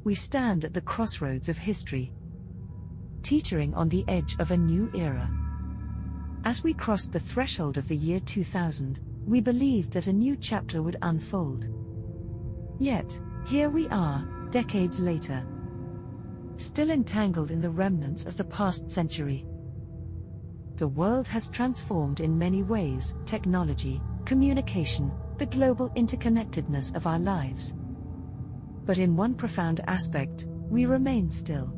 We stand at the crossroads of history, teetering on the edge of a new era. As we crossed the threshold of the year 2000, we believed that a new chapter would unfold. Yet, here we are, decades later, still entangled in the remnants of the past century. The world has transformed in many ways: technology, communication, the global interconnectedness of our lives. But in one profound aspect, we remain still.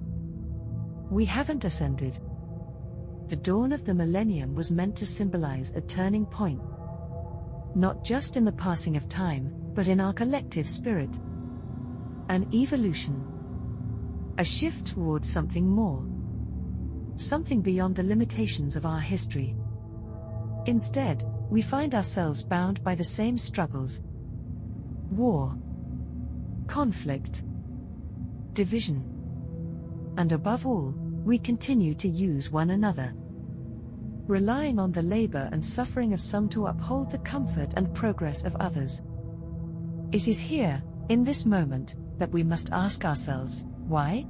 We haven't ascended. The dawn of the millennium was meant to symbolize a turning point, not just in the passing of time, but in our collective spirit. An evolution. A shift towards something more. Something beyond the limitations of our history. Instead, we find ourselves bound by the same struggles: war, conflict, division. And above all, we continue to use one another, relying on the labor and suffering of some to uphold the comfort and progress of others. It is here, in this moment, that we must ask ourselves, why?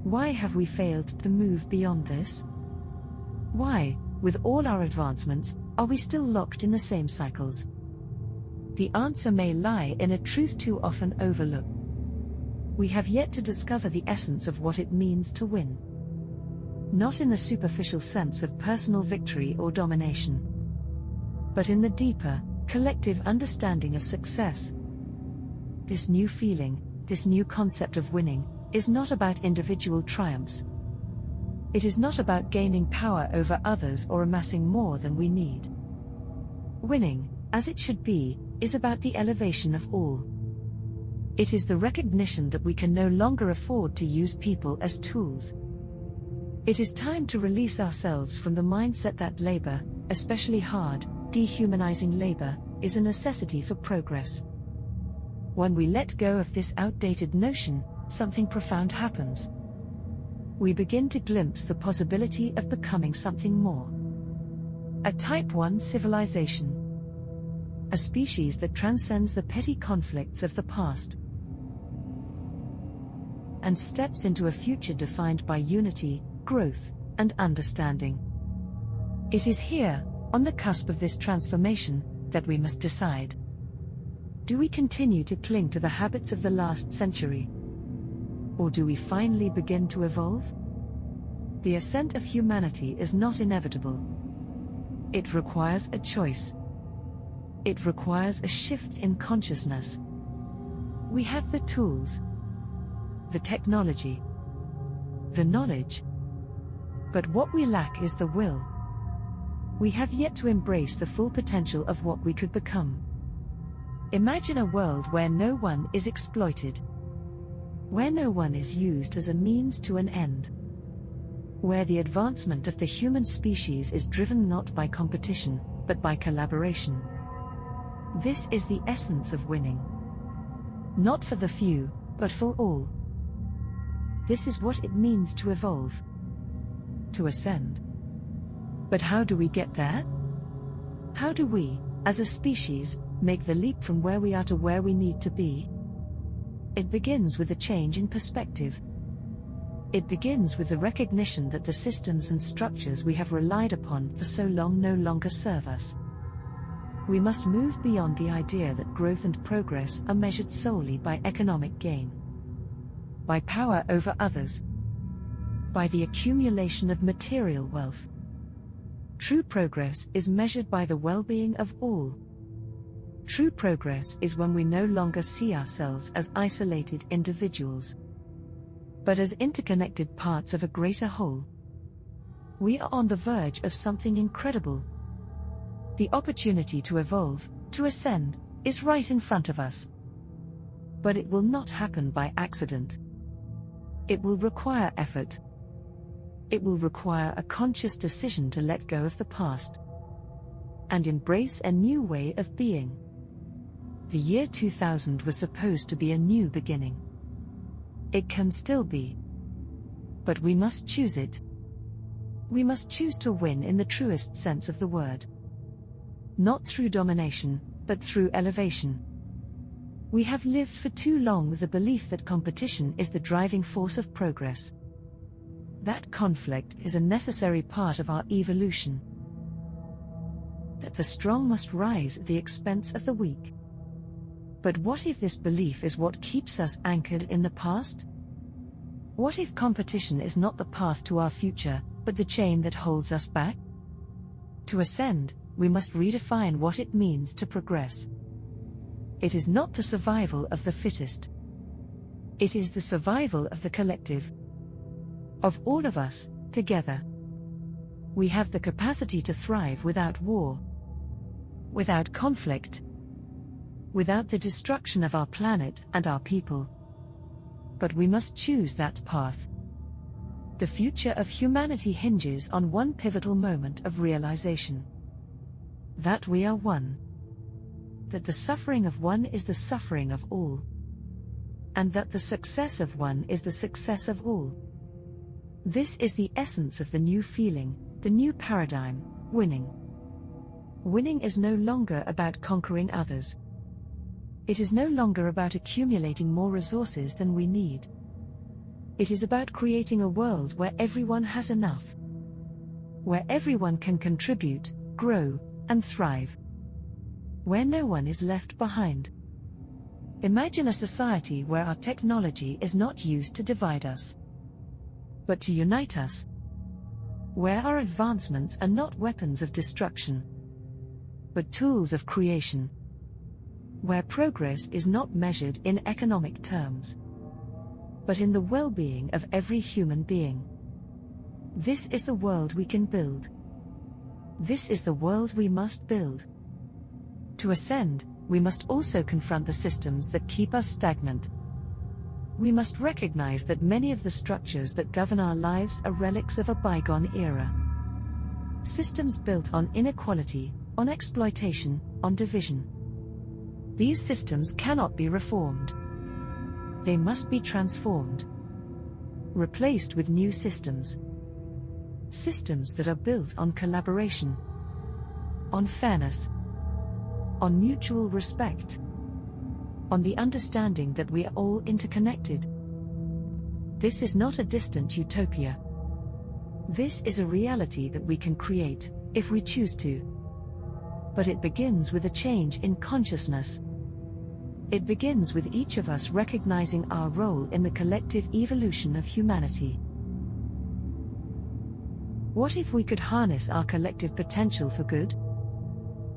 Why have we failed to move beyond this? Why, with all our advancements, are we still locked in the same cycles? The answer may lie in a truth too often overlooked. We have yet to discover the essence of what it means to win. Not in the superficial sense of personal victory or domination, but in the deeper, collective understanding of success. This new feeling, this new concept of winning, is not about individual triumphs. It is not about gaining power over others or amassing more than we need. Winning, as it should be, is about the elevation of all. It is the recognition that we can no longer afford to use people as tools. It is time to release ourselves from the mindset that labor, especially hard, dehumanizing labor, is a necessity for progress. When we let go of this outdated notion, something profound happens. We begin to glimpse the possibility of becoming something more. A Type 1 civilization. A species that transcends the petty conflicts of the past and steps into a future defined by unity, growth, and understanding. It is here, on the cusp of this transformation, that we must decide. Do we continue to cling to the habits of the last century? Or do we finally begin to evolve? The ascent of humanity is not inevitable. It requires a choice. It requires a shift in consciousness. We have the tools, the technology, the knowledge. But what we lack is the will. We have yet to embrace the full potential of what we could become. Imagine a world where no one is exploited, where no one is used as a means to an end, where the advancement of the human species is driven not by competition, but by collaboration. This is the essence of winning. Not for the few, but for all. This is what it means to evolve, to ascend. But how do we get there? How do we, as a species, make the leap from where we are to where we need to be? It begins with a change in perspective. It begins with the recognition that the systems and structures we have relied upon for so long no longer serve us. We must move beyond the idea that growth and progress are measured solely by economic gain, by power over others, by the accumulation of material wealth. True progress is measured by the well-being of all. True progress is when we no longer see ourselves as isolated individuals, but as interconnected parts of a greater whole. We are on the verge of something incredible. The opportunity to evolve, to ascend, is right in front of us. But it will not happen by accident. It will require effort. It will require a conscious decision to let go of the past and embrace a new way of being. The year 2000 was supposed to be a new beginning. It can still be. But we must choose it. We must choose to win in the truest sense of the word. Not through domination, but through elevation. We have lived for too long with the belief that competition is the driving force of progress. That conflict is a necessary part of our evolution. That the strong must rise at the expense of the weak. But what if this belief is what keeps us anchored in the past? What if competition is not the path to our future, but the chain that holds us back? To ascend, we must redefine what it means to progress. It is not the survival of the fittest. It is the survival of the collective. Of all of us, together. We have the capacity to thrive without war, without conflict, without the destruction of our planet and our people. But we must choose that path. The future of humanity hinges on one pivotal moment of realization. That we are one. That the suffering of one is the suffering of all. And that the success of one is the success of all. This is the essence of the new feeling, the new paradigm, winning. Winning is no longer about conquering others. It is no longer about accumulating more resources than we need. It is about creating a world where everyone has enough. Where everyone can contribute, grow, and thrive. Where no one is left behind. Imagine a society where our technology is not used to divide us, but to unite us. Where our advancements are not weapons of destruction, but tools of creation. Where progress is not measured in economic terms, but in the well-being of every human being. This is the world we can build. This is the world we must build. To ascend, we must also confront the systems that keep us stagnant. We must recognize that many of the structures that govern our lives are relics of a bygone era. Systems built on inequality, on exploitation, on division. These systems cannot be reformed. They must be transformed. Replaced with new systems. Systems that are built on collaboration, on fairness, on mutual respect, on the understanding that we are all interconnected. This is not a distant utopia. This is a reality that we can create, if we choose to. But it begins with a change in consciousness. It begins with each of us recognizing our role in the collective evolution of humanity. What if we could harness our collective potential for good?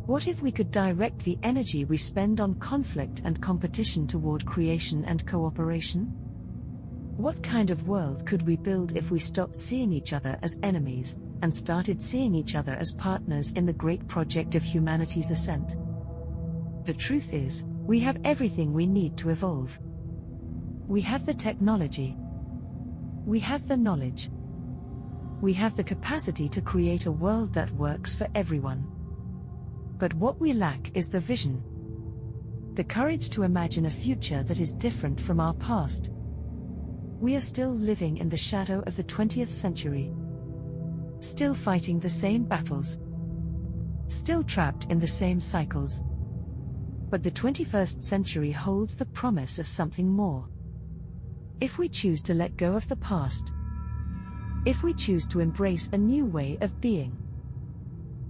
What if we could direct the energy we spend on conflict and competition toward creation and cooperation? What kind of world could we build if we stopped seeing each other as enemies, and started seeing each other as partners in the great project of humanity's ascent? The truth is, we have everything we need to evolve. We have the technology. We have the knowledge. We have the capacity to create a world that works for everyone. But what we lack is the vision. The courage to imagine a future that is different from our past. We are still living in the shadow of the 20th century. Still fighting the same battles. Still trapped in the same cycles. But the 21st century holds the promise of something more. If we choose to let go of the past, if we choose to embrace a new way of being,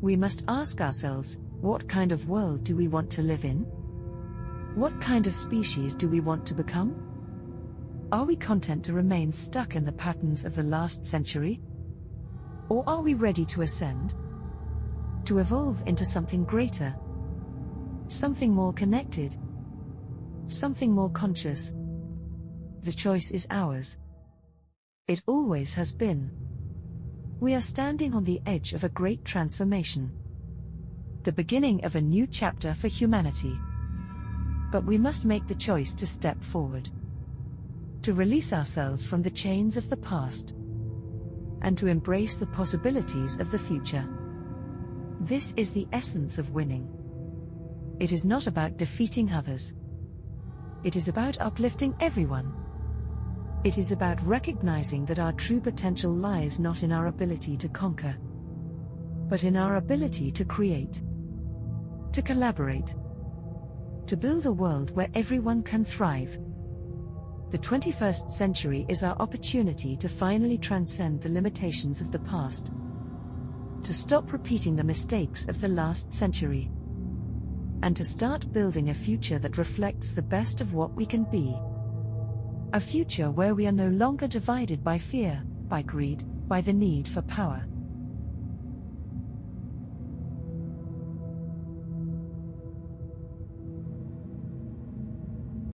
we must ask ourselves, what kind of world do we want to live in? What kind of species do we want to become? Are we content to remain stuck in the patterns of the last century? Or are we ready to ascend? To evolve into something greater? Something more connected? Something more conscious? The choice is ours. It always has been. We are standing on the edge of a great transformation. The beginning of a new chapter for humanity. But we must make the choice to step forward. To release ourselves from the chains of the past. And to embrace the possibilities of the future. This is the essence of winning. It is not about defeating others. It is about uplifting everyone. It is about recognizing that our true potential lies not in our ability to conquer, but in our ability to create, to collaborate, to to build a world where everyone can thrive. The 21st century is our opportunity to finally transcend the limitations of the past, to stop repeating the mistakes of the last century, and to start building a future that reflects the best of what we can be. A future where we are no longer divided by fear, by greed, by the need for power,